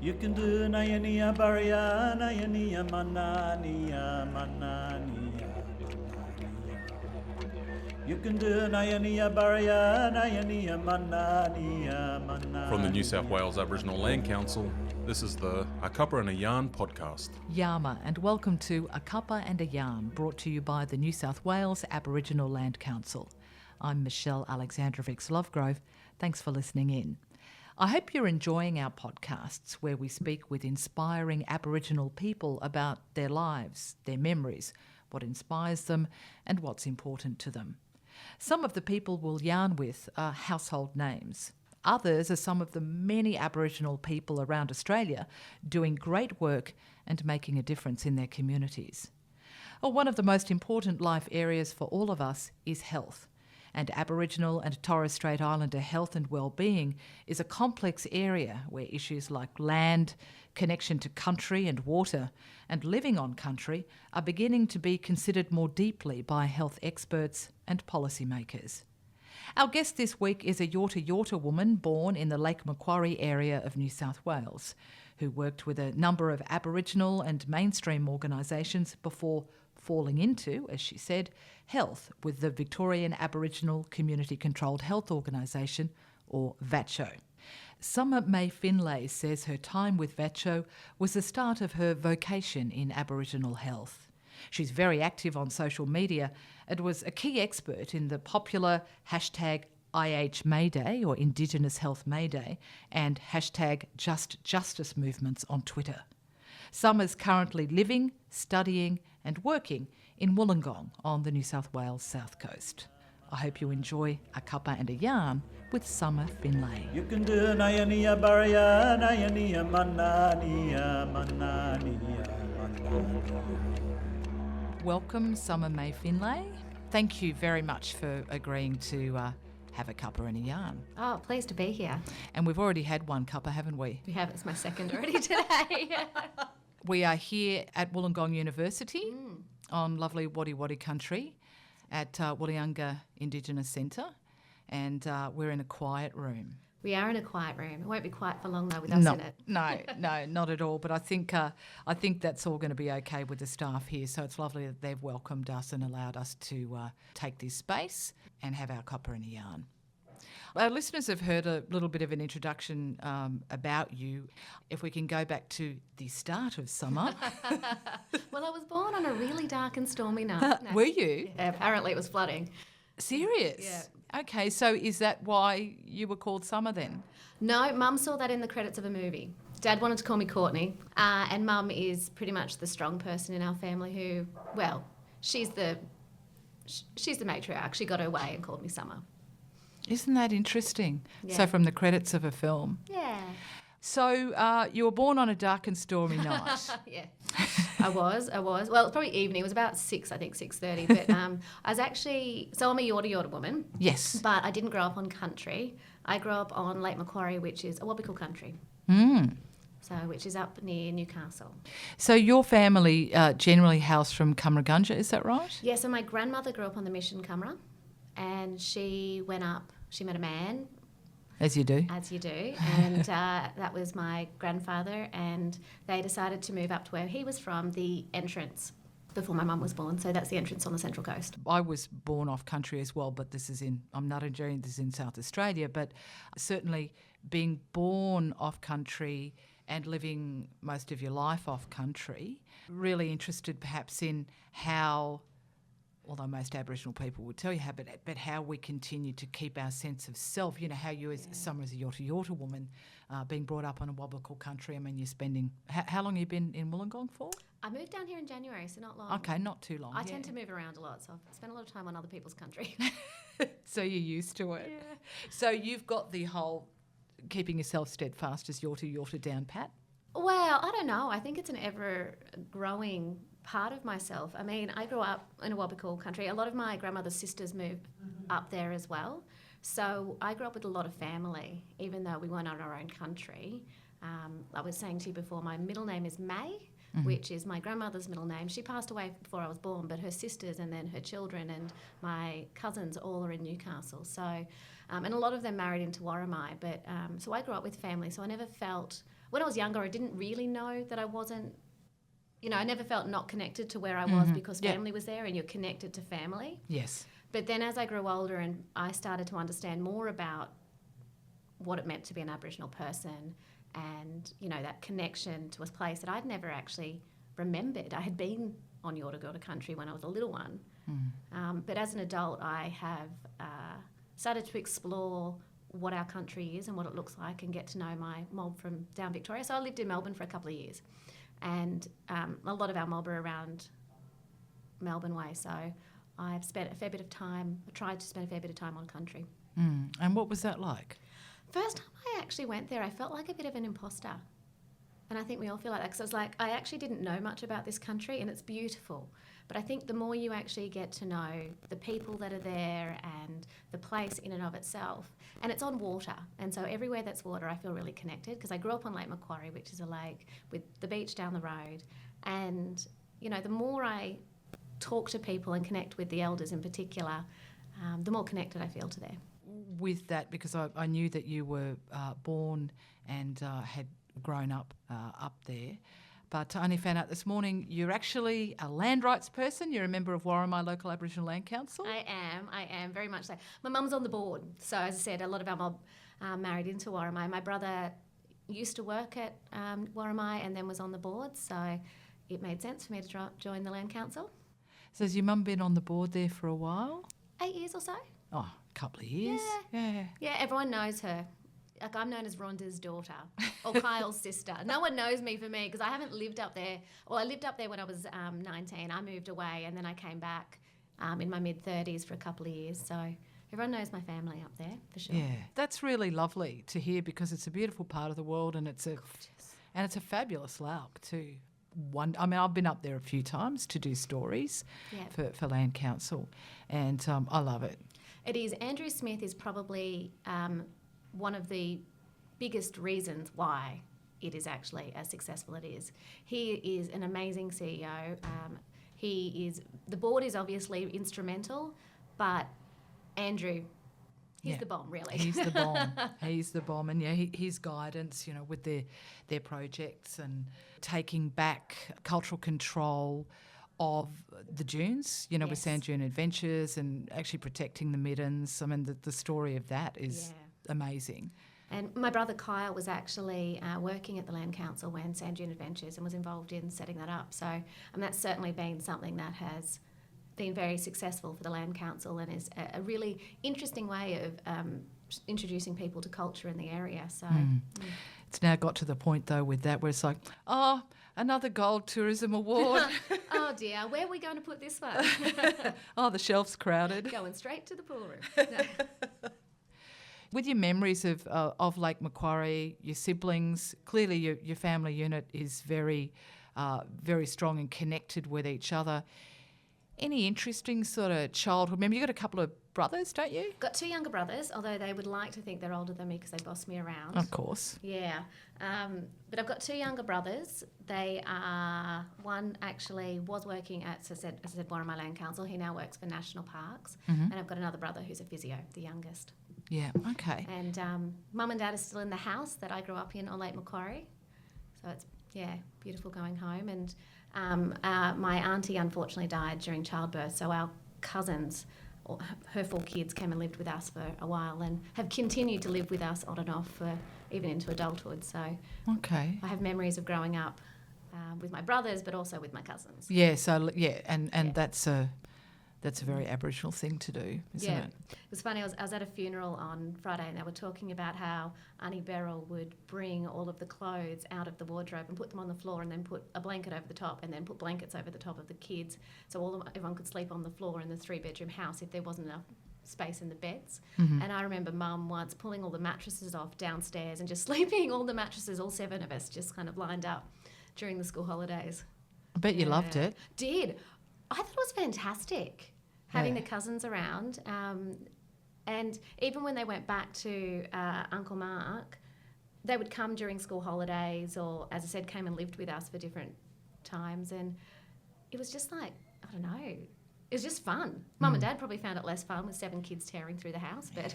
You can do Nayania Baria, Nayania Manania, Manania. You can do Nayania Baria, Nayania Manania, Manania. From the New South Wales Aboriginal Land Council, this is the A Cuppa and Yarn podcast. Yama, and welcome to A Cuppa and Yarn, brought to you by the New South Wales Aboriginal Land Council. I'm Michelle Aleksandrovics-Lovegrove. Thanks for listening in. I hope you're enjoying our podcasts where we speak with inspiring Aboriginal people about their lives, their memories, what inspires them and what's important to them. Some of the people we'll yarn with are household names. Others are some of the many Aboriginal people around Australia doing great work and making a difference in their communities. One of the most important life areas for all of us is health. And Aboriginal and Torres Strait Islander health and well-being is a complex area where issues like land, connection to country and water, and living on country are beginning to be considered more deeply by health experts and policymakers. Our guest this week is a Yorta Yorta woman born in the Lake Macquarie area of New South Wales, who worked with a number of Aboriginal and mainstream organisations before falling into, as she said, health with the Victorian Aboriginal Community Controlled Health Organisation, or VACCHO. Summer May Finlay says her time with VACCHO was the start of her vocation in Aboriginal health. She's very active on social media and was a key expert in the popular hashtag IH May Day, or Indigenous Health May Day, and hashtag Just Justice movements on Twitter. Summer's currently living, studying and working in Wollongong on the New South Wales south coast. I hope you enjoy A Cuppa and Yarn with Summer Finlay. You can do Nayania Baria, Nayania Manania, Manania, Manania. Welcome, Summer May Finlay. Thank you very much for agreeing to have a cuppa and a yarn. Oh, pleased to be here. And we've already had one cuppa, haven't we? We have. It's my second already today. We are here at Wollongong University on lovely Wadi Wadi country at Wollongonga Indigenous Centre, and we're in a quiet room. We are in a quiet room. It won't be quiet for long though with us in it. No, not at all. But I think that's all going to be okay with the staff here. So it's lovely that they've welcomed us and allowed us to take this space and have our cuppa and a yarn. Our listeners have heard a little bit of an introduction about you. If we can go back to the start of summer. Well, I was born on a really dark and stormy night. No. Were you? Yeah, apparently it was flooding. Serious? Yeah. Okay, so is that why you were called Summer then? No, Mum saw that in the credits of a movie. Dad wanted to call me Courtney, and Mum is pretty much the strong person in our family who, well, she's the matriarch. She got her way and called me Summer. Isn't that interesting? Yeah. So from the credits of a film. Yeah. So you were born on a dark and stormy night. Yeah, I was. Well, it was probably evening. It was about 6:30. But I'm a Yorta Yorta woman. Yes. But I didn't grow up on country. I grew up on Lake Macquarie, which is a Awabakal country. So, which is up near Newcastle. So your family generally housed from Cumragunja, is that right? Yeah, so my grandmother grew up on the Mission Cumra, and she went up, she met a man. As you do. As you do. And that was my grandfather, and they decided to move up to where he was from, the entrance, before my mum was born. So that's the entrance on the Central Coast. I was born off country as well, but this is in South Australia. But certainly being born off country and living most of your life off country, really interested perhaps in how, although most Aboriginal people would tell you how, but how we continue to keep our sense of self. You know, how you as Summer as a Yorta Yorta woman, being brought up on a Wabakal country. I mean, you're spending, how long have you been in Wollongong for? I moved down here in January, so not long. Okay, not too long. I tend to move around a lot, so I've spent a lot of time on other people's country. So you're used to it. Yeah. So you've got the whole keeping yourself steadfast as Yorta Yorta down pat? Well, I don't know. I think it's an ever-growing part of myself. I mean, I grew up in a Wabakal country. A lot of my grandmother's sisters moved up there as well. So I grew up with a lot of family, even though we weren't on our own country. I was saying to you before, my middle name is May, which is my grandmother's middle name. She passed away before I was born, but her sisters and then her children and my cousins all are in Newcastle. So, and a lot of them married into Warramai. But so I grew up with family, so I never felt when I was younger, I didn't really know that I wasn't, I never felt not connected to where I was because family was there and you're connected to family. Yes. But then as I grew older and I started to understand more about what it meant to be an Aboriginal person and, that connection to a place that I'd never actually remembered. I had been on Yorta Yorta country when I was a little one. But as an adult, I have started to explore what our country is and what it looks like and get to know my mob from down Victoria. So I lived in Melbourne for a couple of years. And a lot of our mob are around Melbourne way. So I've spent a fair bit of time, tried to spend a fair bit of time on country. And what was that like? First time I actually went there, I felt like a bit of an imposter. And I think we all feel like that because I was like, I actually didn't know much about this country and it's beautiful. But I think the more you actually get to know the people that are there and the place in and of itself, and it's on water. And so everywhere that's water, I feel really connected because I grew up on Lake Macquarie, which is a lake with the beach down the road. And, the more I talk to people and connect with the elders in particular, the more connected I feel to them. With that, because I knew that you were born and had grown up there, but I only found out this morning you're actually a land rights person. You're a member of Warramai Local Aboriginal Land Council. I am, very much so. My mum's on the board. So as I said, a lot of our mob married into Warramai. My brother used to work at Warramai and then was on the board, so it made sense for me to join the Land Council. So has your mum been on the board there for a while? 8 years or so. Oh, a couple of years. Yeah, everyone knows her. Like I'm known as Rhonda's daughter or Kyle's sister. No one knows me for me because I haven't lived up there. Well, I lived up there when I was 19. I moved away and then I came back in my mid-30s for a couple of years. So everyone knows my family up there for sure. Yeah, that's really lovely to hear because it's a beautiful part of the world and it's a fabulous lauk too. I've been up there a few times to do stories for Land Council and I love it. It is. Andrew Smith is probably one of the biggest reasons why it is actually as successful it is. He is an amazing CEO. The board is obviously instrumental, but Andrew, he's the bomb, really. He's the bomb. He's the bomb. And his guidance, with their projects and taking back cultural control of the dunes, with Sand Dune Adventures and actually protecting the middens. I mean, the story of that is amazing. And my brother Kyle was actually working at the Land Council when Sand Dune Adventures and was involved in setting that up. So that's certainly been something that has been very successful for the Land Council and is a really interesting way of introducing people to culture in the area. So It's now got to the point, though, with that where it's like, another Gold Tourism Award. Oh, dear. Where are we going to put this one? The shelf's crowded. Going straight to the pool room. No. With your memories of Lake Macquarie, your siblings, clearly your family unit is very, very strong and connected with each other. Any interesting sort of childhood memory? You've got a couple of brothers, don't you? Got 2 younger brothers, although they would like to think they're older than me because they boss me around. Of course. Yeah. But I've got 2 younger brothers. They are, one actually was working at, as I said, Warramai Land Council. He now works for National Parks. And I've got another brother who's a physio, the youngest. Yeah, okay. And Mum and Dad are still in the house that I grew up in on Lake Macquarie. So it's, beautiful going home. And my auntie unfortunately died during childbirth, so our cousins, her 4 kids, came and lived with us for a while and have continued to live with us on and off for even into adulthood. So okay. I have memories of growing up with my brothers, but also with my cousins. Yeah, so and that's a very Aboriginal thing to do, isn't it? It was funny, I was at a funeral on Friday and they were talking about how Auntie Beryl would bring all of the clothes out of the wardrobe and put them on the floor and then put a blanket over the top and then put blankets over the top of the kids so everyone could sleep on the floor in the 3-bedroom house if there wasn't enough space in the beds. And I remember Mum once pulling all the mattresses off downstairs and just sleeping all the mattresses, all 7 of us, just kind of lined up during the school holidays. I bet you loved it. Did. I thought it was fantastic having the cousins around. And even when they went back to Uncle Mark, they would come during school holidays or, as I said, came and lived with us for different times. And it was just like, I don't know, it was just fun. Mum and Dad probably found it less fun with 7 kids tearing through the house, but...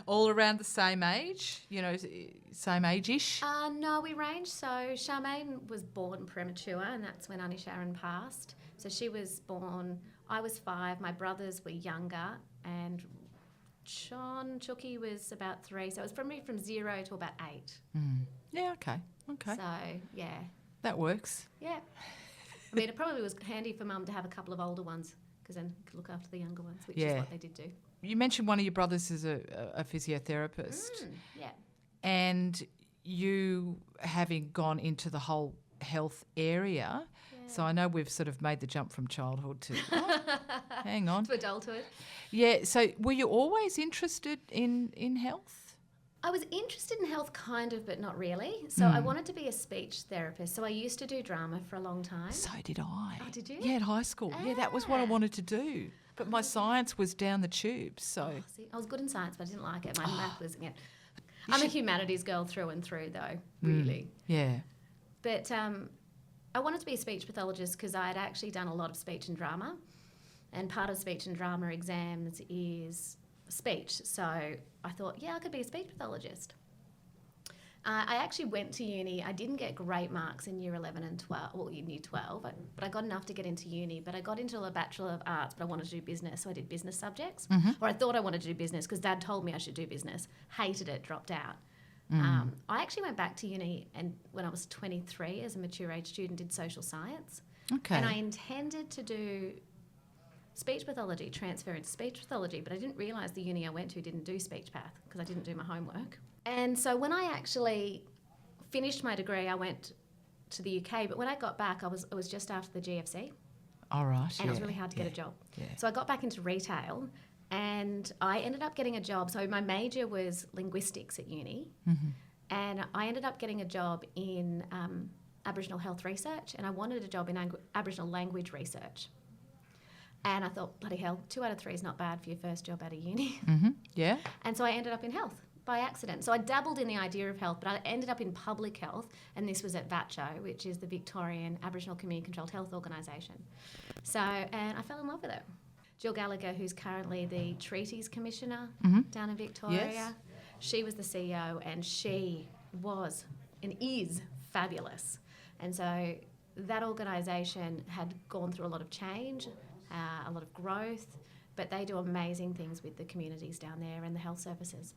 All around the same age, same age-ish? No, we ranged. So Charmaine was born premature, and that's when Auntie Sharon passed. So she was born, I was 5, my brothers were younger, and Chucky was about 3. So it was probably from 0 to about 8. Yeah, okay. So, yeah. That works. Yeah. I mean, it probably was handy for Mum to have a couple of older ones, because then you could look after the younger ones, which is what they did do. You mentioned one of your brothers is a physiotherapist. Yeah. And you having gone into the whole health area, so I know we've sort of made the jump from childhood to, hang on. To adulthood. Yeah, so were you always interested in health? I was interested in health kind of, but not really. So I wanted to be a speech therapist. So I used to do drama for a long time. So did I. Oh, did you? Yeah, at high school. Yeah, that was what I wanted to do. But my science was down the tubes, so... See, I was good in science, but I didn't like it. My math was... Yeah. I'm a humanities girl through and through, though, really. Yeah. But I wanted to be a speech pathologist because I had actually done a lot of speech and drama. And part of speech and drama exams is speech. So I thought, I could be a speech pathologist. I actually went to uni. I didn't get great marks in year 11 and 12, well, in year 12, but I got enough to get into uni. But I got into a Bachelor of Arts, but I wanted to do business, so I did business subjects. Or I thought I wanted to do business because Dad told me I should do business. Hated it, dropped out. I actually went back to uni and when I was 23 as a mature age student did social science. Okay. And I intended to do speech pathology, transfer into speech pathology, but I didn't realise the uni I went to didn't do speech path because I didn't do my homework. And so when I actually finished my degree, I went to the UK, but when I got back, it was just after the GFC. All right. And it was really hard to get a job. Yeah. So I got back into retail and I ended up getting a job. So my major was linguistics at uni. And I ended up getting a job in Aboriginal health research, and I wanted a job in Aboriginal language research. And I thought, bloody hell, 2 out of 3 is not bad for your first job out of uni. Yeah. And so I ended up in health by accident. So I dabbled in the idea of health, but I ended up in public health, and this was at VATCHO, which is the Victorian Aboriginal Community Controlled Health Organisation. So, and I fell in love with it. Jill Gallagher, who's currently the Treaties Commissioner down in Victoria, she was the CEO, and she was and is fabulous. And so that organisation had gone through a lot of change, a lot of growth, but they do amazing things with the communities down there and the health services.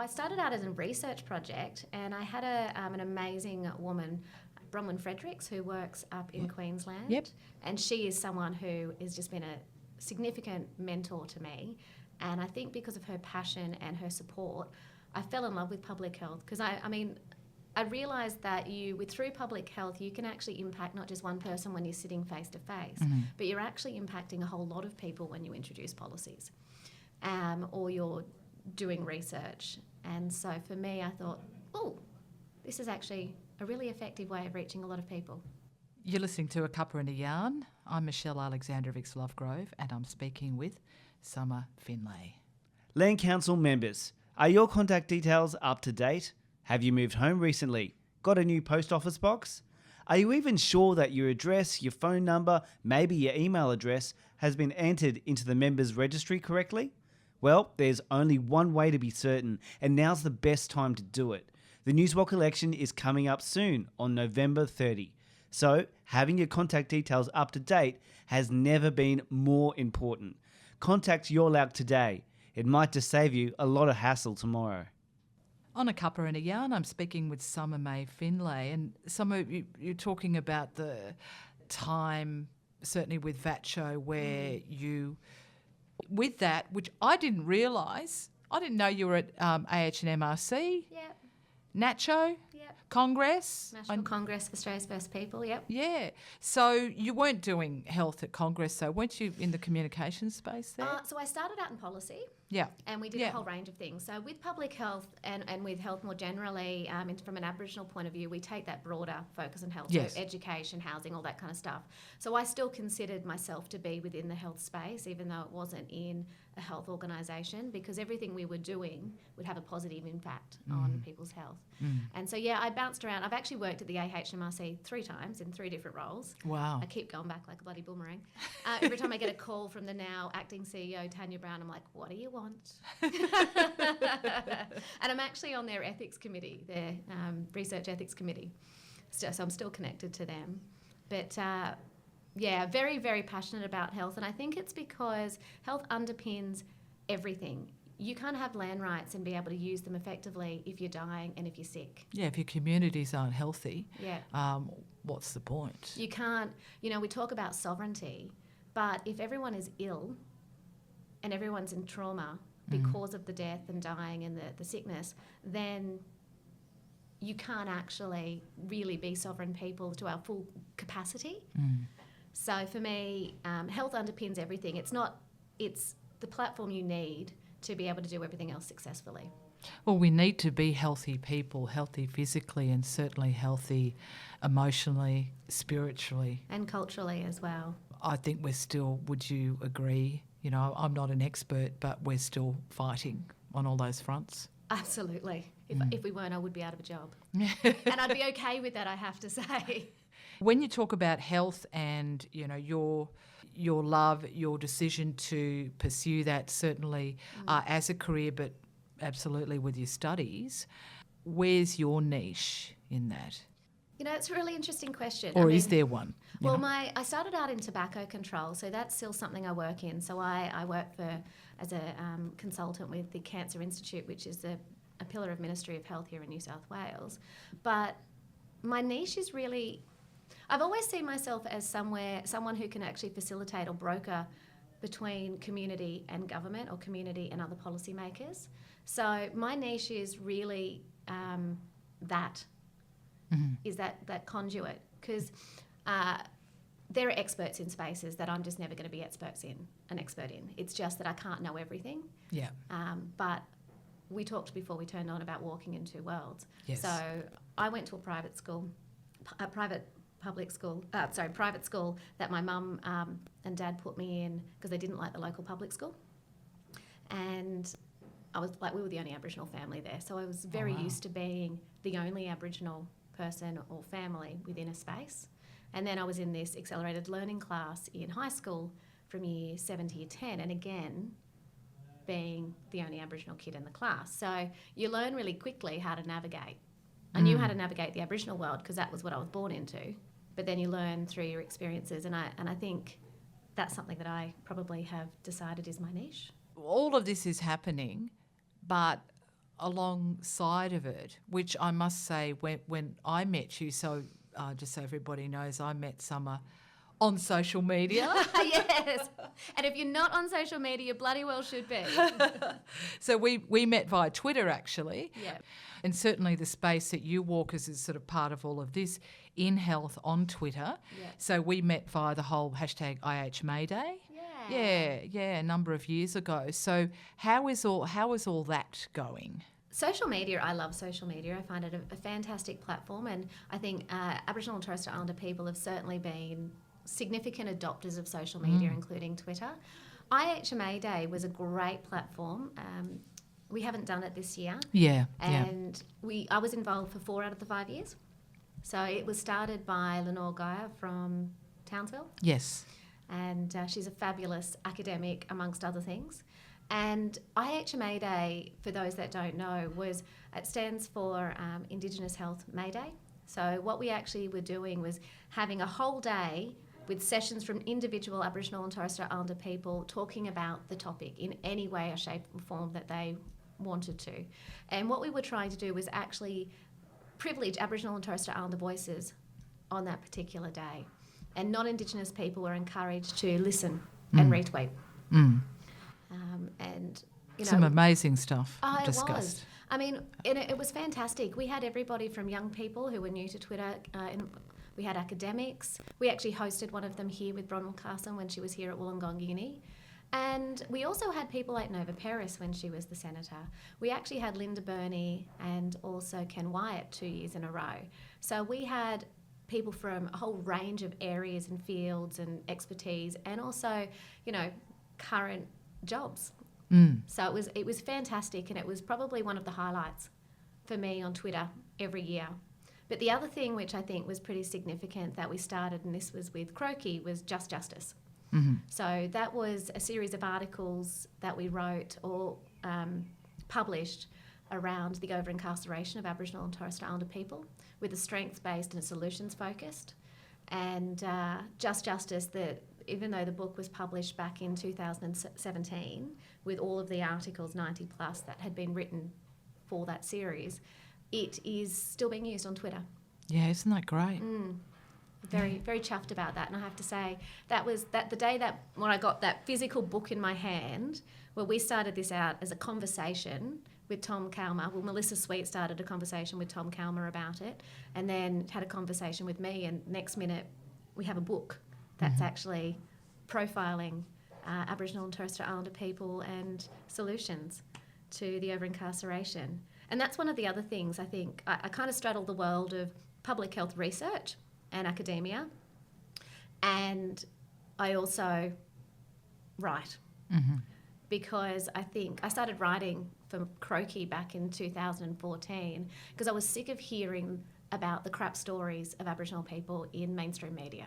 I started out as a research project, and I had an amazing woman, Bronwyn Fredericks, who works up in Queensland. Yep. And she is someone who has just been a significant mentor to me. And I think because of her passion and her support, I fell in love with public health because I realised that through public health, you can actually impact not just one person when you're sitting face to face, but you're actually impacting a whole lot of people when you introduce policies, or you're doing research. And so for me, I thought, this is actually a really effective way of reaching a lot of people. You're listening to A Cuppa and Yarn. I'm Michelle Aleksandrovics-Lovegrove, and I'm speaking with Summer Finlay. Land Council members, are your contact details up to date? Have you moved home recently? Got a new post office box? Are you even sure that your address, your phone number, maybe your email address has been entered into the members registry correctly? Well, there's only one way to be certain, and now's the best time to do it. The NSWALC election is coming up soon on November 30. So, having your contact details up to date has never been more important. Contact your LAUC today. It might just save you a lot of hassle tomorrow. On A Cuppa and Yarn, I'm speaking with Summer May Finlay. And Summer, you're talking about the time, certainly with VATCHO, where you, with that, which I didn't realise, I didn't know you were at AHNMRC, Yep. NACCHO, Yep. Congress. National Congress of Australia's First People, yep. Yeah. So you weren't doing health at Congress, so weren't you in the communications space there? So I started out in policy. Yeah. And we did a whole range of things. So with public health and with health more generally, from an Aboriginal point of view, we take that broader focus on health, Yes. so education, housing, all that kind of stuff. So I still considered myself to be within the health space, even though it wasn't in a health organisation, because everything we were doing would have a positive impact on people's health. And so, Yeah, I bounced around. I've actually worked at the AHMRC 3 times in 3 different roles. Wow. I keep going back like a bloody boomerang. Every time I get a call from the now acting CEO, Tanya Brown, I'm like, what do you want? And I'm actually on their ethics committee, their research ethics committee. So I'm still connected to them. But yeah, very, very passionate about health. And I think it's because health underpins everything. You can't have land rights and be able to use them effectively if you're dying and if you're sick. Yeah, if your communities aren't healthy, Yeah. what's the point? You can't, we talk about sovereignty, but if everyone is ill and everyone's in trauma because of the death and dying and the sickness, then you can't actually really be sovereign people to our full capacity. So for me, health underpins everything. It's the platform you need to be able to do everything else successfully. Well, we need to be healthy people, healthy physically and certainly healthy emotionally, spiritually. And culturally as well. I think we're still, would you agree? I'm not an expert, but we're still fighting on all those fronts. Absolutely. If we weren't, I would be out of a job. And I'd be okay with that, I have to say. When you talk about health and, your love, your decision to pursue that certainly as a career, but absolutely with your studies, where's your niche in that? It's a really interesting question. Or is there one? Well, I started out in tobacco control, so that's still something I work in. So I work as a consultant with the Cancer Institute, which is a pillar of Ministry of Health here in New South Wales. But my niche is really... I've always seen myself as someone who can actually facilitate or broker between community and government or community and other policymakers. So my niche is really is that conduit, because there are experts in spaces that I'm just never going to be an expert in. It's just that I can't know everything. Yeah. But we talked before we turned on about walking in 2 worlds. Yes. So I went to a private school that my mum and dad put me in because they didn't like the local public school. And we were the only Aboriginal family there. So I was very used to being the only Aboriginal person or family within a space. And then I was in this accelerated learning class in high school from year 7 to year 10. And again, being the only Aboriginal kid in the class. So you learn really quickly how to navigate. I knew how to navigate the Aboriginal world because that was what I was born into. But then you learn through your experiences, and I think that's something that I probably have decided is my niche. All of this is happening, but alongside of it, which I must say, when I met you, so just so everybody knows, I met Summer on social media. Yes. And if you're not on social media, you bloody well should be. So we met via Twitter, actually. Yeah. And certainly the space that you walk is sort of part of all of this in health on Twitter. Yeah. So we met via the whole hashtag IH May Day. Yeah, a number of years ago. So how is all that going? Social media, I love social media. I find it a fantastic platform, and I think Aboriginal and Torres Strait Islander people have certainly been significant adopters of social media, including Twitter. IHMA Day was a great platform. We haven't done it this year. Yeah. And I was involved for 4 out of the 5 years. So it was started by Lenore Geyer from Townsville. Yes. And she's a fabulous academic, amongst other things. And IHMA Day, for those that don't know, it stands for Indigenous Health May Day. So what we actually were doing was having a whole day with sessions from individual Aboriginal and Torres Strait Islander people talking about the topic in any way or shape or form that they wanted to. And what we were trying to do was actually privilege Aboriginal and Torres Strait Islander voices on that particular day. And non-Indigenous people were encouraged to listen and retweet. And some amazing stuff discussed. It was. I mean, it was fantastic. We had everybody from young people who were new to Twitter. We had academics. We actually hosted one of them here with Bronwyn Carson when she was here at Wollongong Uni. And we also had people like Nova Peris when she was the senator. We actually had Linda Burney and also Ken Wyatt 2 years in a row. So we had people from a whole range of areas and fields and expertise, and also, current jobs. So it was fantastic, and it was probably one of the highlights for me on Twitter every year. But the other thing which I think was pretty significant that we started, and this was with Croaky, was Just Justice. Mm-hmm. So that was a series of articles that we wrote or published around the over-incarceration of Aboriginal and Torres Strait Islander people, with a strengths-based and a solutions-focused. And Just Justice, even though the book was published back in 2017, with all of the articles, 90 plus, that had been written for that series, it is still being used on Twitter. Yeah, isn't that great? Very, very chuffed about that. And I have to say, that was the day that when I got that physical book in my hand, where we started this out as a conversation with Tom Calmer. Well, Melissa Sweet started a conversation with Tom Calmer about it, and then had a conversation with me, and next minute we have a book that's actually profiling Aboriginal and Torres Strait Islander people and solutions to the over-incarceration. And that's one of the other things, I think. I kind of straddle the world of public health research and academia, and I also write, because I think I started writing for Croaky back in 2014 because I was sick of hearing about the crap stories of Aboriginal people in mainstream media.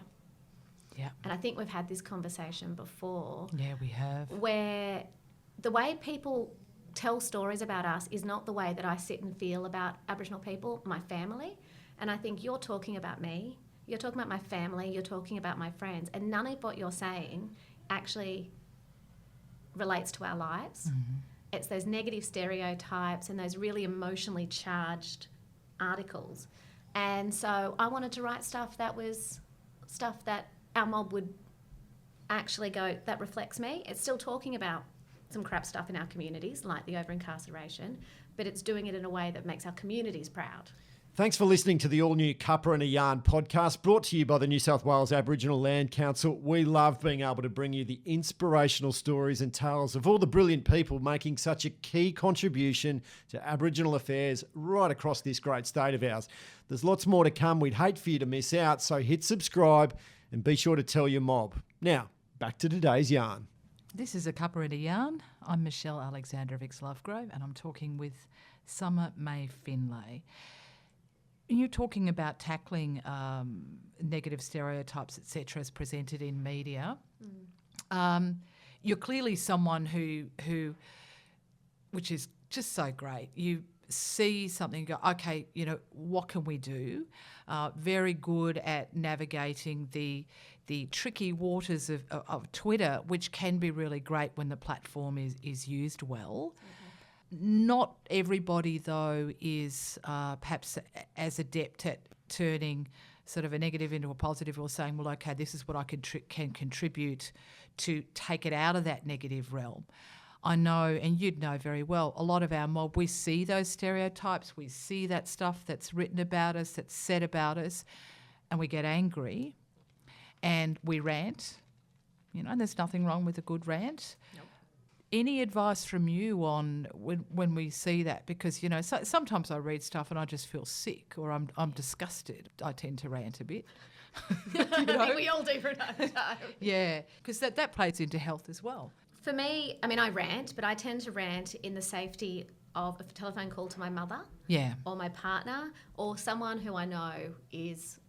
Yeah. And I think we've had this conversation before. Yeah, we have. Where the way people tell stories about us is not the way that I sit and feel about Aboriginal people, my family. And I think you're talking about me, you're talking about my family, you're talking about my friends, and none of what you're saying actually relates to our lives. It's those negative stereotypes and those really emotionally charged articles. And so I wanted to write stuff that was stuff that our mob would actually go, that reflects me. It's still talking about some crap stuff in our communities, like the over-incarceration, but it's doing it in a way that makes our communities proud. Thanks for listening to the all-new Cuppa and Yarn podcast, brought to you by the New South Wales Aboriginal Land Council. We love being able to bring you the inspirational stories and tales of all the brilliant people making such a key contribution to Aboriginal affairs right across this great state of ours. There's lots more to come. We'd hate for you to miss out, so hit subscribe and be sure to tell your mob. Now, back to today's yarn. This is A Cuppa and Yarn. I'm Michelle Aleksandrovics-Lovegrove, and I'm talking with Summer May Finlay. You're talking about tackling negative stereotypes, etc., as presented in media. You're clearly someone who, which is just so great. You see something and go, okay, what can we do? Very good at navigating the tricky waters of Twitter, which can be really great when the platform is used well. Not everybody, though, is perhaps as adept at turning sort of a negative into a positive, or saying, well, okay, this is what I can contribute to take it out of that negative realm. I know, and you'd know very well, a lot of our mob, we see those stereotypes, we see that stuff that's written about us, that's said about us, and we get angry and we rant. And there's nothing wrong with a good rant. Nope. Any advice from you on when we see that? Because, sometimes I read stuff and I just feel sick, or I'm disgusted. I tend to rant a bit. I think we all do from time to time. Yeah, because that plays into health as well. For me, I rant, but I tend to rant in the safety of a telephone call to my mother, or my partner, or someone who I know is,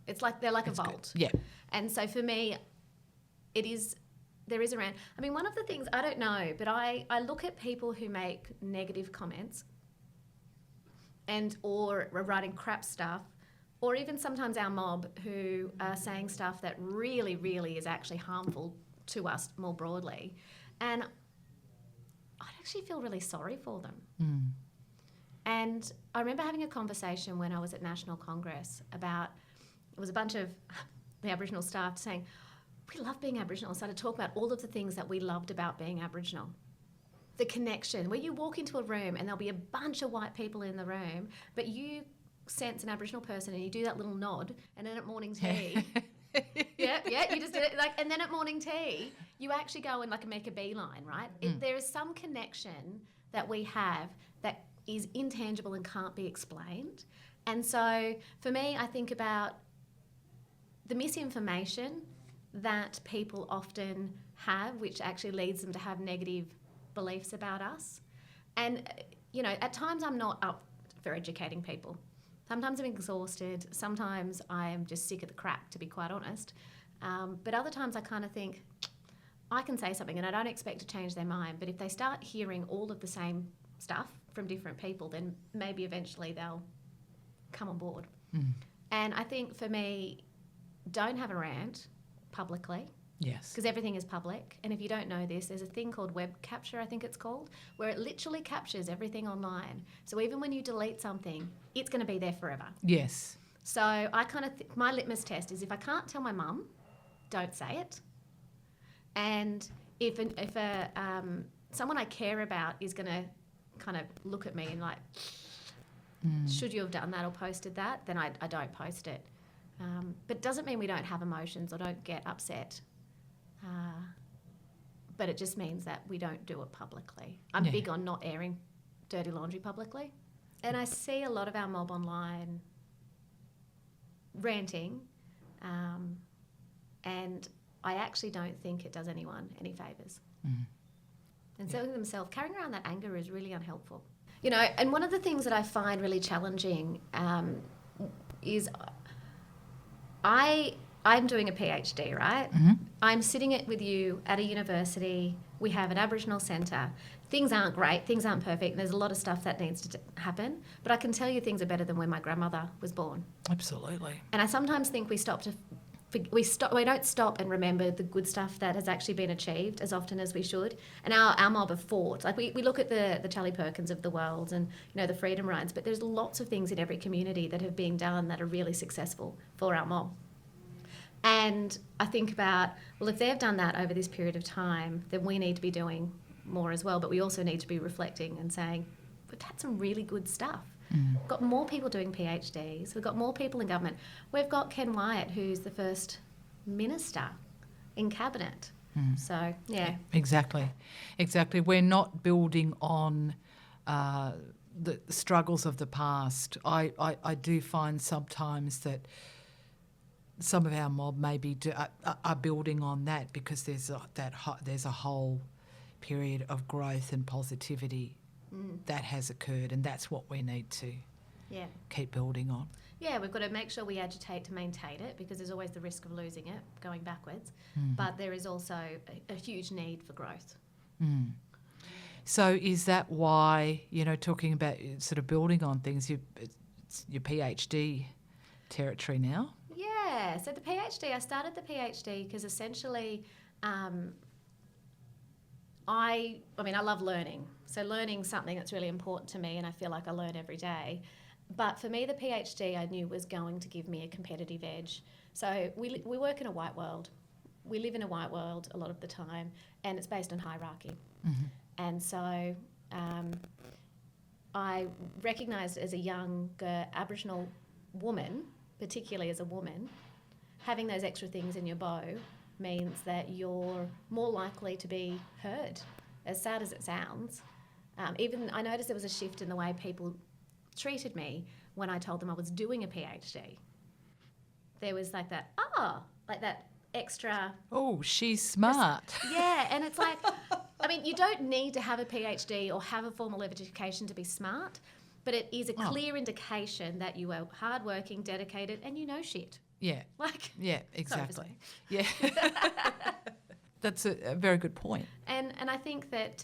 it's like they're like a vault. Good. Yeah. And so for me, there is a rant. One of the things, I don't know, but I look at people who make negative comments or are writing crap stuff, or even sometimes our mob who are saying stuff that really, really is actually harmful to us more broadly. And I actually feel really sorry for them. And I remember having a conversation when I was at National Congress about, it was a bunch of the Aboriginal staff saying, we love being Aboriginal, and started talking about all of the things that we loved about being Aboriginal. The connection, where you walk into a room and there'll be a bunch of white people in the room, but you sense an Aboriginal person and you do that little nod, and then at morning tea... Yeah, you just did it. And then at morning tea, you actually go and make a beeline, right? There is some connection that we have that is intangible and can't be explained. And so for me, I think about the misinformation that people often have, which actually leads them to have negative beliefs about us. And, at times I'm not up for educating people. Sometimes I'm exhausted. Sometimes I'm just sick of the crap, to be quite honest. But other times I kind of think, I can say something and I don't expect to change their mind. But if they start hearing all of the same stuff from different people, then maybe eventually they'll come on board. And I think for me, don't have a rant publicly. Yes. Because everything is public. And if you don't know this, there's a thing called web capture, I think it's called, where it literally captures everything online. So even when you delete something, it's going to be there forever. Yes. So I kind of my litmus test is if I can't tell my mum, don't say it. And if someone I care about is going to kind of look at me and like, should you have done that or posted that, then I don't post it. But it doesn't mean we don't have emotions or don't get upset. But it just means that we don't do it publicly. I'm big on not airing dirty laundry publicly. And I see a lot of our mob online ranting, and I actually don't think it does anyone any favours. And selling themselves, carrying around that anger is really unhelpful. You know, and one of the things that I find really challenging is I'm doing a PhD, right? I'm sitting with you at a university. We have an Aboriginal centre. Things aren't great. Things aren't perfect. There's a lot of stuff that needs to happen. But I can tell you things are better than when my grandmother was born. Absolutely. And I sometimes think we don't stop and remember the good stuff that has actually been achieved as often as we should. And our mob have fought. Like we look at the Charlie Perkins of the world and, you know, the freedom rides, but there's lots of things in every community that have been done that are really successful for our mob. And I think about, well, if they've done that over this period of time, then we need to be doing more as well. But we also need to be reflecting and saying, we've had some really good stuff. We've got more people doing PhDs. We've got more people in government. We've got Ken Wyatt, who's the first minister in cabinet. So, yeah. Exactly. We're not building on the struggles of the past. I do find sometimes that some of our mob maybe are building on that because there's a whole period of growth and positivity that has occurred, and that's what we need to keep building on. Yeah, we've got to make sure we agitate to maintain it because there's always the risk of losing it, going backwards. But there is also a huge need for growth. So is that why, you know, talking about sort of building on things, it's your PhD territory now? Yeah, so the PhD, I started the PhD because essentially I love learning. So learning's something that's really important to me and I feel like I learn every day. But for me, the PhD I knew was going to give me a competitive edge. So we work in a white world. We live in a white world a lot of the time and it's based on hierarchy. And so I recognised as a younger Aboriginal woman, particularly as a woman, having those extra things in your bow means that you're more likely to be heard, as sad as it sounds. Even I noticed there was a shift in the way people treated me when I told them I was doing a PhD. There was like that extra... Oh, she's smart. Yeah, and it's like, I mean, you don't need to have a PhD or have a formal education to be smart, but it is a clear indication that you are hardworking, dedicated, and you know shit. Yeah. Like. Yeah, exactly. Yeah. That's a very good point. And I think that,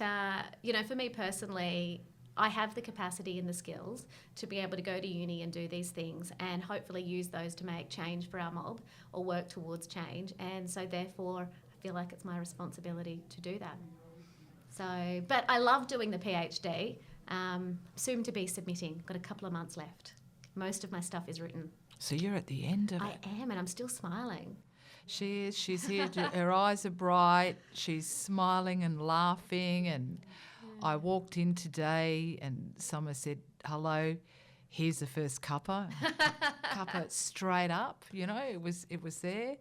for me personally, I have the capacity and the skills to be able to go to uni and do these things and hopefully use those to make change for our mob or work towards change. And so therefore, I feel like it's my responsibility to do that. So, but I love doing the PhD. Soon to be submitting. Got a couple of months left. Most of my stuff is written. So you're at the end of it. I am, and I'm still smiling. She is. She's here. Her eyes are bright. She's smiling and laughing. And I walked in today and Summer said, hello, here's the first cuppa. Cuppa straight up, you know, it was there.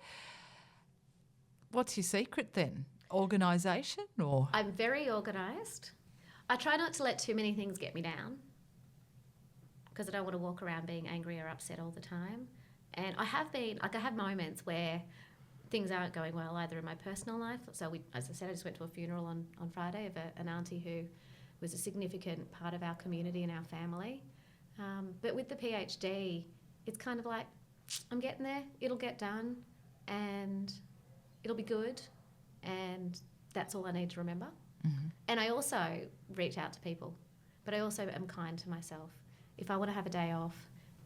What's your secret then? Organisation or? I'm very organised. I try not to let too many things get me down because I don't want to walk around being angry or upset all the time. And I have moments where things aren't going well either in my personal life. So as I said, I just went to a funeral on Friday of an auntie who was a significant part of our community and our family. But with the PhD, it's kind of like, I'm getting there, it'll get done, and it'll be good, and that's all I need to remember. Mm-hmm. And I also reach out to people, but I also am kind to myself. If I want to have a day off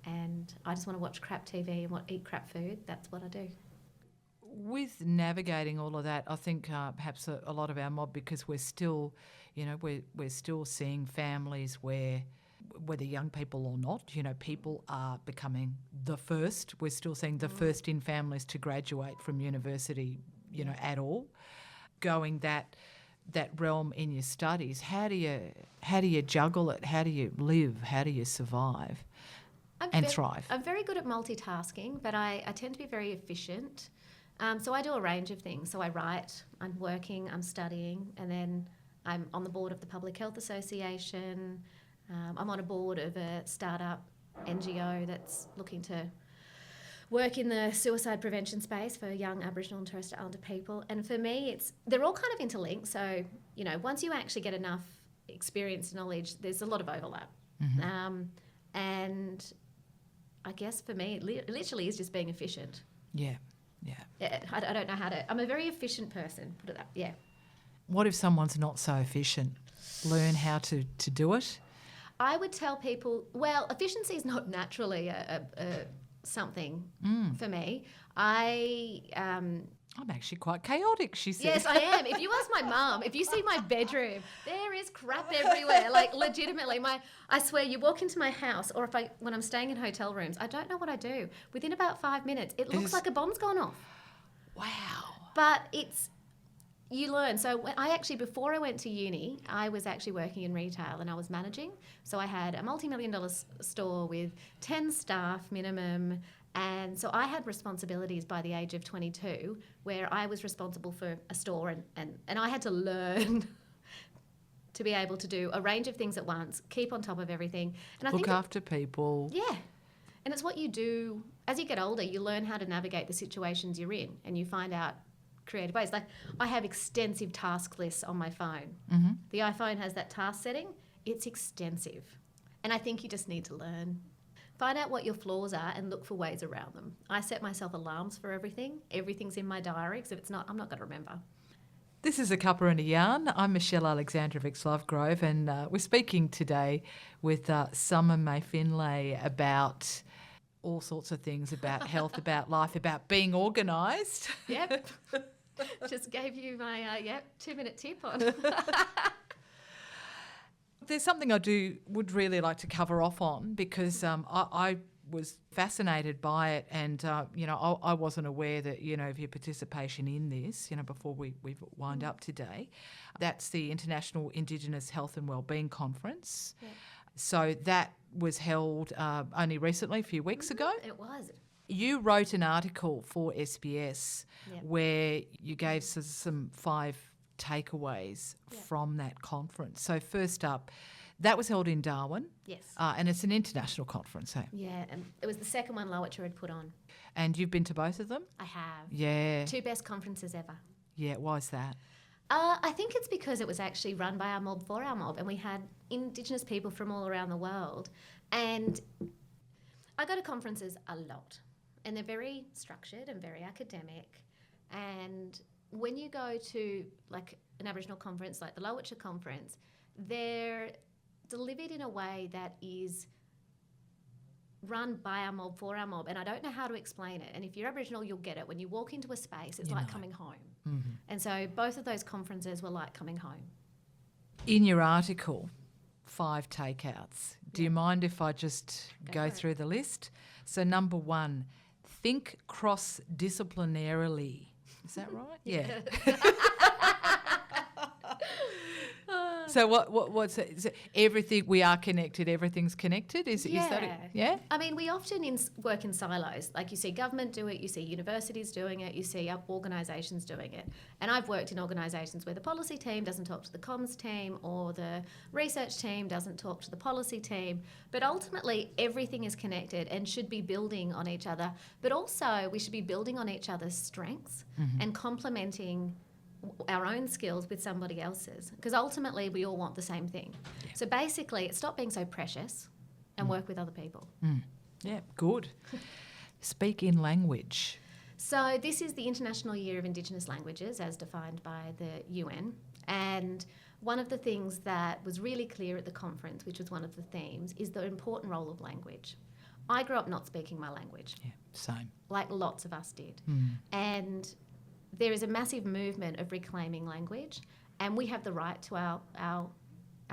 and I just want to watch crap TV and eat crap food, that's what I do. With navigating all of that, I think perhaps a lot of our mob, because we're still, we're still seeing families where, whether young people or not, people are becoming the first. We're still seeing the first in families to graduate from university, at all. Going that realm in your studies, how do you juggle it? How do you live? How do you survive and thrive? I'm very good at multitasking, but I tend to be very efficient. So I do a range of things. So I write, I'm working, I'm studying, and then I'm on the board of the Public Health Association. I'm on a board of a startup NGO that's looking to work in the suicide prevention space for young Aboriginal and Torres Strait Islander people. And for me, they're all kind of interlinked. So, once you actually get enough experience and knowledge, there's a lot of overlap. Mm-hmm. And I guess for me, it literally is just being efficient. Yeah. I don't know how to... I'm a very efficient person, put it that, yeah. What if someone's not so efficient? Learn how to do it? I would tell people, well, efficiency is not naturally something for me. I'm actually quite chaotic, she said. Yes, I am. If you ask my mum, if you see my bedroom, there is crap everywhere. Like, legitimately, I swear, you walk into my house, or when I'm staying in hotel rooms, I don't know what I do. Within about 5 minutes, it looks like a bomb's gone off. Wow. But you learn. So before I went to uni, I was actually working in retail and I was managing. So I had a multi-million-dollar store with 10 staff minimum. And so I had responsibilities by the age of 22 where I was responsible for a store and I had to learn to be able to do a range of things at once, keep on top of everything. And Look after people. Yeah. And it's what you do. As you get older, you learn how to navigate the situations you're in and you find out creative ways. Like, I have extensive task lists on my phone. Mm-hmm. The iPhone has that task setting. It's extensive. And I think you just need to learn. Find out what your flaws are and look for ways around them. I set myself alarms for everything. Everything's in my diary, because if it's not, I'm not going to remember. This is A Cuppa and Yarn. I'm Michelle Aleksandrovics-Lovegrove, and we're speaking today with Summer May Finlay about all sorts of things, about health, about life, about being organised. Yep. Just gave you my 2-minute tip on. There's something I would really like to cover off on, because I was fascinated by it, and I wasn't aware that of your participation in this. Before we wind up today, that's the International Indigenous Health and Wellbeing Conference. Yeah. So that was held only recently, a few weeks ago. It was. You wrote an article for SBS where you gave some 5 takeaways from that conference. So first up, that was held in Darwin. Yes. And it's an international conference, eh? Yeah, and it was the second one Lowitja had put on. And you've been to both of them? I have. Yeah. 2 best conferences ever. Yeah, why is that? I think it's because it was actually run by our mob for our mob, and we had Indigenous people from all around the world. And I go to conferences a lot, and they're very structured and very academic. And when you go to like an Aboriginal conference like the Lowitja conference, they're delivered in a way that is run by our mob for our mob, and I don't know how to explain it. And if you're Aboriginal, you'll get it. When you walk into a space, it's like coming home. Mm-hmm. And so both of those conferences were like coming home. In your article, 5 takeouts. Do you mind if I just go through the list? So number 1, think cross-disciplinarily. Is that right? Yeah. So what's it? So everything, we are connected, everything's connected? Is that it? Yeah? I mean, we often work in silos. Like, you see government do it, you see universities doing it, you see organisations doing it. And I've worked in organisations where the policy team doesn't talk to the comms team, or the research team doesn't talk to the policy team. But ultimately, everything is connected and should be building on each other. But also, we should be building on each other's strengths and complementing our own skills with somebody else's, because ultimately we all want the same thing. Yeah. So basically, stop being so precious and work with other people. Yeah, good. Speak in language. So this is the International Year of Indigenous Languages as defined by the UN, and one of the things that was really clear at the conference, which was one of the themes, is the important role of language. I grew up not speaking my language. Yeah, same. Like lots of us did. And there is a massive movement of reclaiming language, and we have the right to our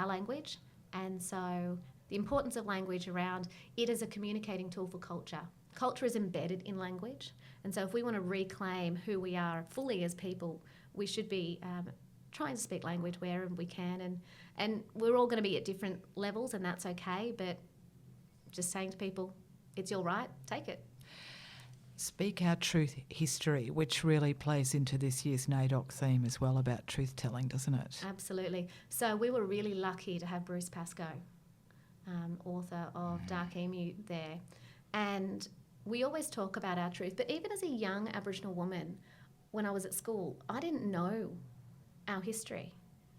language. And so the importance of language around it as a communicating tool for culture. Culture is embedded in language, and so if we want to reclaim who we are fully as people, we should be trying to speak language where we can, and we're all going to be at different levels, and that's okay, but just saying to people, it's your right, take it. Speak Our Truth History, which really plays into this year's NAIDOC theme as well about truth-telling, doesn't it? Absolutely. So we were really lucky to have Bruce Pascoe, author of Dark Emu, there. And we always talk about our truth, but even as a young Aboriginal woman, when I was at school, I didn't know our history.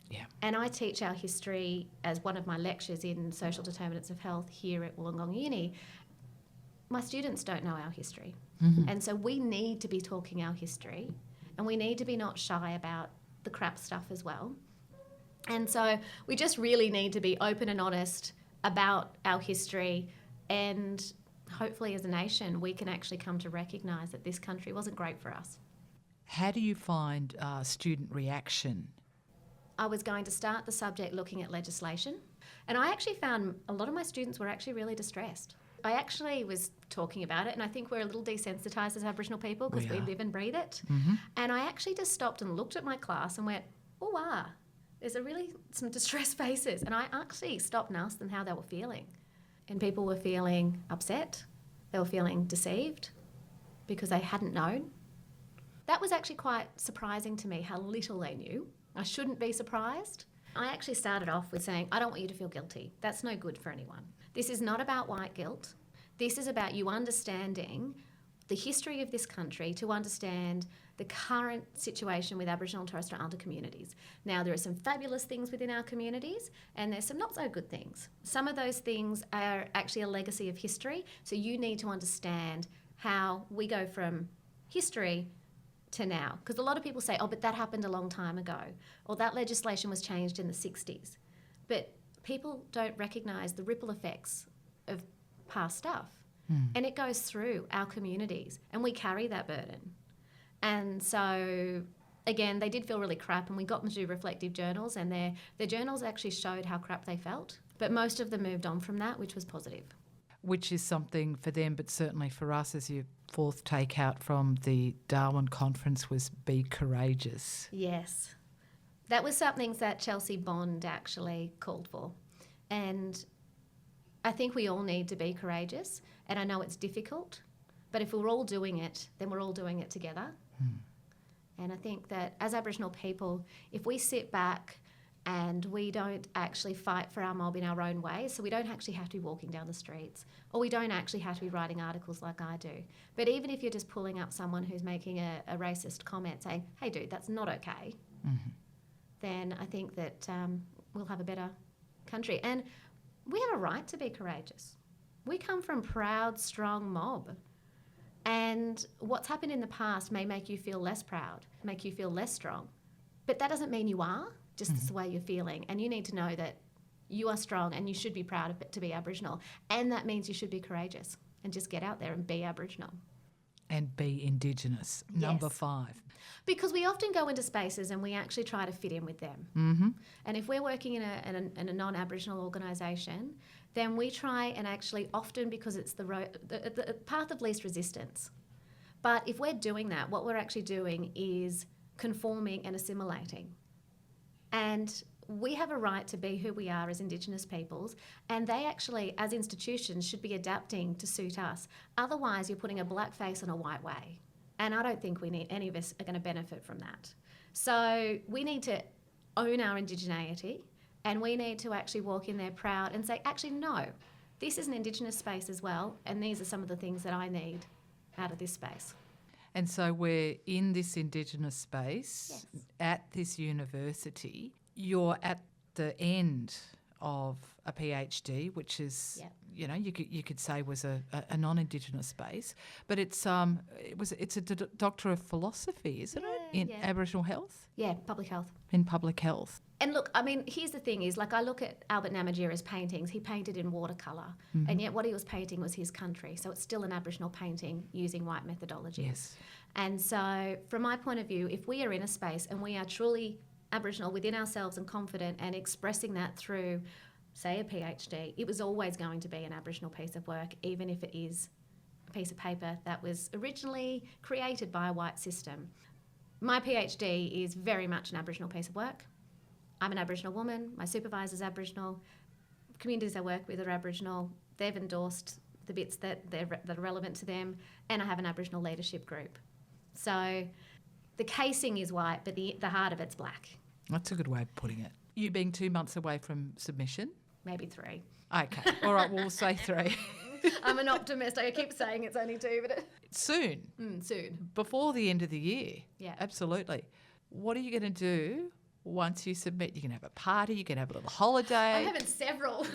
Yeah. And I teach our history as one of my lectures in Social Determinants of Health here at Wollongong Uni. My students don't know our history. And so we need to be talking our history, and we need to be not shy about the crap stuff as well. And so we just really need to be open and honest about our history, and hopefully as a nation we can actually come to recognise that this country wasn't great for us. How do you find student reaction? I was going to start the subject looking at legislation, and I actually found a lot of my students were actually really distressed. I actually was talking about it, and I think we're a little desensitised as Aboriginal people because we live and breathe it. And I actually just stopped and looked at my class and went, oh, wow, there's some distressed faces. And I actually stopped and asked them how they were feeling. And people were feeling upset. They were feeling deceived because they hadn't known. That was actually quite surprising to me, how little they knew. I shouldn't be surprised. I actually started off with saying, I don't want you to feel guilty. That's no good for anyone. This is not about white guilt. This is about you understanding the history of this country, to understand the current situation with Aboriginal and Torres Strait Islander communities. Now, there are some fabulous things within our communities, and there's some not so good things. Some of those things are actually a legacy of history, so you need to understand how we go from history to now. Because a lot of people say, oh, but that happened a long time ago, or that legislation was changed in the 60s. But people don't recognise the ripple effects of past stuff. And it goes through our communities, and we carry that burden. And so, again, they did feel really crap, and we got them to do reflective journals, and their journals actually showed how crap they felt. But most of them moved on from that, which was positive. Which is something for them, but certainly for us, as your fourth takeout from the Darwin conference was be courageous. Yes. That was something that Chelsea Bond actually called for. And I think we all need to be courageous, and I know it's difficult, but if we're all doing it, then we're all doing it together. And I think that as Aboriginal people, if we sit back and we don't actually fight for our mob in our own way, so we don't actually have to be walking down the streets, or we don't actually have to be writing articles like I do. But even if you're just pulling up someone who's making a racist comment saying, hey dude, that's not okay, then I think that we'll have a better country. And we have a right to be courageous. We come from proud, strong mob. And what's happened in the past may make you feel less proud, make you feel less strong. But that doesn't mean you are, just the way you're feeling. And you need to know that you are strong and you should be proud of it to be Aboriginal. And that means you should be courageous and just get out there and be Aboriginal. And be Indigenous. Yes. Number 5. Because we often go into spaces and we actually try to fit in with them. And if we're working in a non-Aboriginal organisation, then we try and actually often, because it's the path of least resistance. But if we're doing that, what we're actually doing is conforming and assimilating. And we have a right to be who we are as Indigenous peoples, and they actually, as institutions, should be adapting to suit us. Otherwise, you're putting a black face on a white way. And I don't think any of us are going to benefit from that. So we need to own our indigeneity, and we need to actually walk in there proud and say, actually, no, this is an Indigenous space as well, and these are some of the things that I need out of this space. And so we're in this Indigenous space Yes. at this university. You're at the end of a PhD, which is, Yep. you know, you could say was a non-Indigenous space, but it's a Doctor of Philosophy, isn't it, in Aboriginal health? Yeah, public health. In public health. And look, I mean, here's the thing is, like, I look at Albert Namatjira's paintings. He painted in watercolour, and yet what he was painting was his country. So it's still an Aboriginal painting using white methodologies. Yes. And so from my point of view, if we are in a space and we are truly Aboriginal within ourselves and confident and expressing that through, say, a PhD, it was always going to be an Aboriginal piece of work, even if it is a piece of paper that was originally created by a white system. My PhD is very much an Aboriginal piece of work. I'm an Aboriginal woman, my supervisor's Aboriginal, communities I work with are Aboriginal, they've endorsed the bits that are relevant to them, and I have an Aboriginal leadership group. So the casing is white, but the heart of it's black. That's a good way of putting it. You being 2 months away from submission? Maybe 3. Okay, all right, we'll say 3. I'm an optimist. I keep saying it's only 2, but Soon. Soon. Before the end of the year. Yeah. Absolutely. What are you going to do once you submit? You can have a party, you can have a little holiday. I'm having several.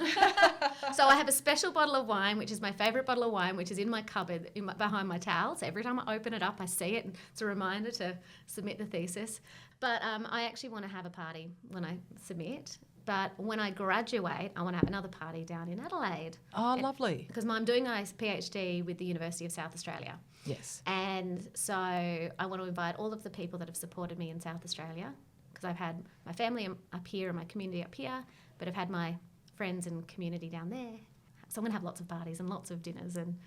So I have a special bottle of wine, which is my favourite bottle of wine, which is in my cupboard behind my towel. So every time I open it up, I see it, and it's a reminder to submit the thesis. But I actually want to have a party when I submit. But when I graduate, I want to have another party down in Adelaide. Oh, lovely. Because I'm doing my PhD with the University of South Australia. Yes. And so I want to invite all of the people that have supported me in South Australia, because I've had my family up here and my community up here, but I've had my friends and community down there. So I'm going to have lots of parties and lots of dinners, and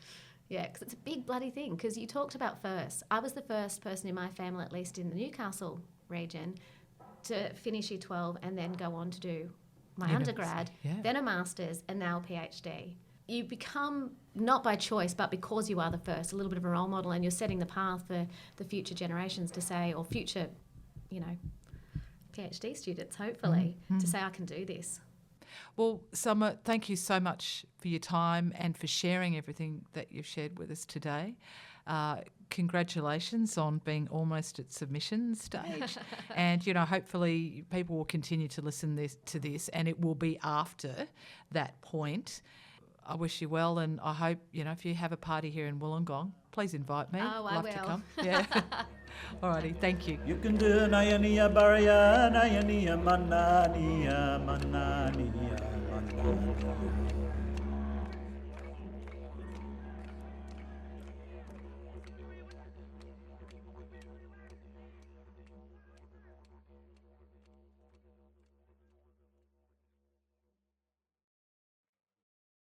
yeah, because it's a big bloody thing. Because you talked about first. I was the first person in my family, at least in the Newcastle region, to finish year 12 and then go on to do my undergrad, then a master's, and now a PhD. You become, not by choice, but because you are the first, a little bit of a role model, and you're setting the path for the future generations to say, or future, you know, PhD students, hopefully, to say, I can do this. Well, Summer, thank you so much for your time and for sharing everything that you've shared with us today. Congratulations on being almost at submission stage. And, you know, hopefully people will continue to listen to this, and it will be after that point. I wish you well, and I hope, you know, if you have a party here in Wollongong, please invite me. Oh, I Love will. to come. Yeah. Alrighty, thank you. You can do Nayania Baraya, Nayania Manania, Manania, Manania.